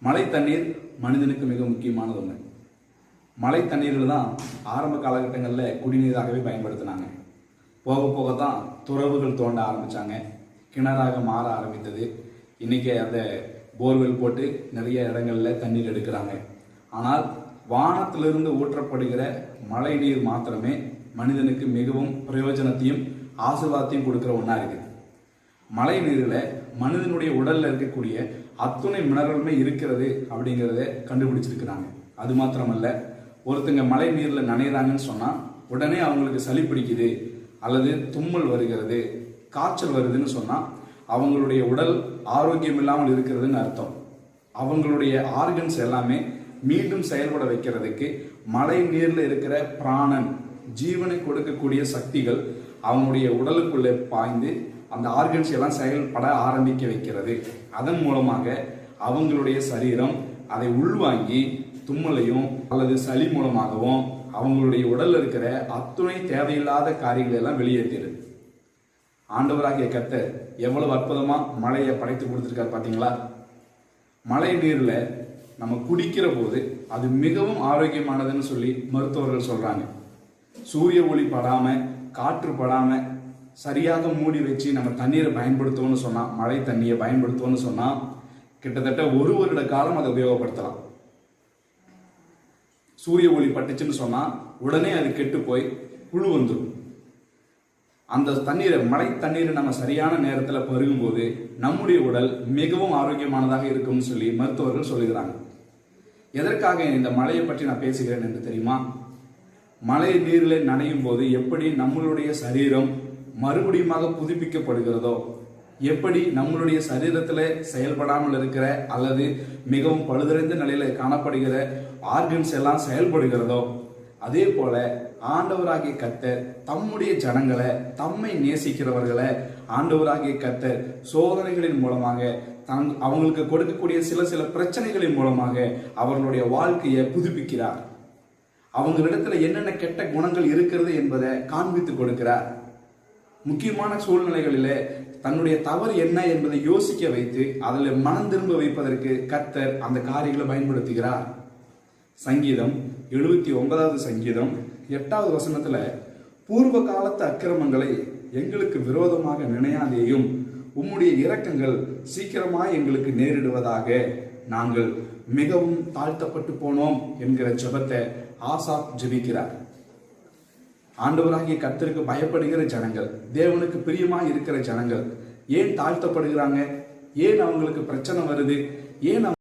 மழை தண்ணீர் மனிதனுக்கு மிக முக்கியமானது ஒன்று. மழை தண்ணீரில் தான் ஆரம்ப காலகட்டங்களில் குடிநீராகவே பயன்படுத்தினாங்க. போக போக தான் துறவுகள் தோண்ட ஆரம்பித்தாங்க, கிணறாக மாற ஆரம்பித்தது. இன்றைக்கி அந்த போர்வெல் போட்டு நிறைய இடங்களில் தண்ணீர் எடுக்கிறாங்க. ஆனால் வானத்திலிருந்து ஊற்றப்படுகிற மழை நீர் மாத்திரமே மனிதனுக்கு மிகவும் பிரயோஜனத்தையும் ஆசீர்வாதத்தையும் கொடுக்குற ஒன்றா இருக்குது. மழை நீரில் மனிதனுடைய உடலில் இருக்கக்கூடிய அத்துணை மினரலுமே இருக்கிறது அப்படிங்கிறத கண்டுபிடிச்சிருக்கிறாங்க. அது மாத்திரமல்ல, ஒருத்தங்க மழை நீரில் நனைகிறாங்கன்னு சொன்னால் உடனே அவங்களுக்கு சளி பிடிக்குது அல்லது தும்மல் வருகிறது, காய்ச்சல் வருதுன்னு சொன்னால் அவங்களுடைய உடல் ஆரோக்கியம் இல்லாமல் இருக்கிறதுன்னு அர்த்தம். அவங்களுடைய ஆர்கன்ஸ் எல்லாமே மீண்டும் செயல்பட வைக்கிறதுக்கு மழை நீரில் இருக்கிற பிராணன், ஜீவனை கொடுக்கக்கூடிய சக்திகள் அவங்களுடைய உடலுக்குள்ளே பாய்ந்து அந்த ஆர்கன்ஸ் எல்லாம் செயல்பட ஆரம்பிக்க வைக்கிறது. அதன் மூலமாக அவங்களுடைய சரீரம் அதை உள்வாங்கி தும்மலையும் அல்லது சளி மூலமாகவும் அவங்களுடைய உடல்ல இருக்கிற அத்துணை தேவையில்லாத காரியங்களை எல்லாம் வெளியேற்றிடுது. ஆண்டவராகிய கர்த்தர் எவ்வளவு அற்புதமா மழையை படைத்து கொடுத்திருக்காரு பார்த்தீங்களா? மழை நீர்ல நம்ம குடிக்கிற போது அது மிகவும் ஆரோக்கியமானதுன்னு சொல்லி மருத்துவர்கள் சொல்றாங்க. சூரிய ஒளி படாம, காற்று படாம சரியாக மூடி வச்சு நம்ம தண்ணீரை பயன்படுத்துவோம்னு சொன்னா, மழை தண்ணியை பயன்படுத்துவோம்னு சொன்னா கிட்டத்தட்ட 1 வருட காலம் அதை உபயோகப்படுத்தலாம். சூரிய ஒளி பட்டுச்சுன்னு சொன்னா உடனே அது கெட்டு போய் புழு வந்துடும். அந்த தண்ணீரை, மழை தண்ணீரை நம்ம சரியான நேரத்தில் பருகும் போது நம்முடைய உடல் மிகவும் ஆரோக்கியமானதாக இருக்கும்னு சொல்லி மருத்துவர்கள் சொல்லுகிறாங்க. எதற்காக இந்த மழையை பற்றி நான் பேசுகிறேன் என்று தெரியுமா? மழை நீரில் நனையும் போது எப்படி நம்மளுடைய சரீரம் மறுபடியுமாக புதுப்பிக்கப்படுகிறதோ, எப்படி நம்மளுடைய சரீரத்தில் செயல்படாமல் இருக்கிற அல்லது மிகவும் பழுதடைந்த நிலையில காணப்படுகிற ஆர்கன்ஸ் எல்லாம் செயல்படுகிறதோ, அதே போல ஆண்டவராகிய கர்த்தர் தம்முடைய ஜனங்களை, தம்மை நேசிக்கிறவர்களை ஆண்டவராகிய கர்த்தர் சோதனைகளின் மூலமாக அவங்களுக்கு கொடுக்கக்கூடிய சில பிரச்சனைகளின் மூலமாக அவர்களுடைய வாழ்க்கையை புதுப்பிக்கிறார். அவங்களிடத்துல என்னென்ன கெட்ட குணங்கள் இருக்கிறது என்பதை காண்பித்து கொடுக்கிறார். முக்கியமான சூழ்நிலைகளிலே தன்னுடைய தவறு என்ன என்பதை யோசிக்க வைத்து அதில் மனம் திரும்ப வைப்பதற்கு கர்த்தர் அந்த காரியங்களை பயன்படுத்துகிறார். சங்கீதம் 79வது சங்கீதம் 8வது வசனத்துல, பூர்வ காலத்து அக்கிரமங்களை எங்களுக்கு விரோதமாக நினையாதேயும், உம்முடைய இரக்கங்கள் சீக்கிரமாய் எங்களுக்கு நேரிடுவதாக, நாங்கள் மிகவும் தாழ்த்தப்பட்டு போனோம் என்கிற ஜெபத்தை ஆசாப் ஜெபிக்கிறார். ஆண்டவராகிய கர்த்தருக்கு பயப்படுகிற ஜனங்கள், தேவனுக்கு பிரியமாய் இருக்கிற ஜனங்கள் ஏன் தாழ்த்தப்படுகிறாங்க? ஏன் அவங்களுக்கு பிரச்சனை வருது? ஏன்